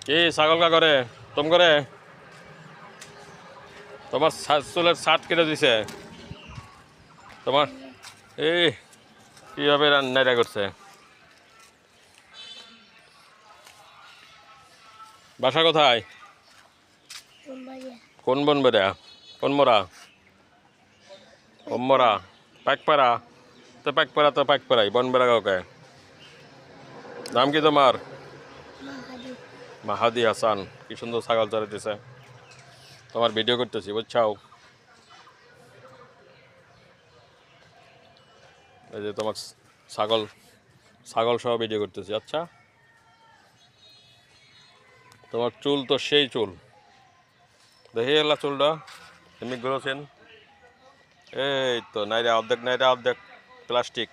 কি ছাগল কা করে তোম করে তোমার চুলের শার্ট কেটে দিছে তোমার এই কিভাবে রান্নাটা করছে বাসা কোথায় কোন বন বেড়া কোন মোরা ওমরা পাকপাড়া তো পাকপাড়াই বন বেড়া কাউকে নাম কি তোমার মাহাদি হাসান কি সুন্দর ছাগল চড়াইতেছে তোমার ভিডিও করতেছি বুঝছাও এই যে তোমার ছাগল ছাগল সহ ভিডিও করতেছি আচ্ছা তোমার চুল তো সেই চুল দেখি এলা চুলটা এমনি ঘুরেছেন এই তো নাইরা অর্ধেক প্লাস্টিক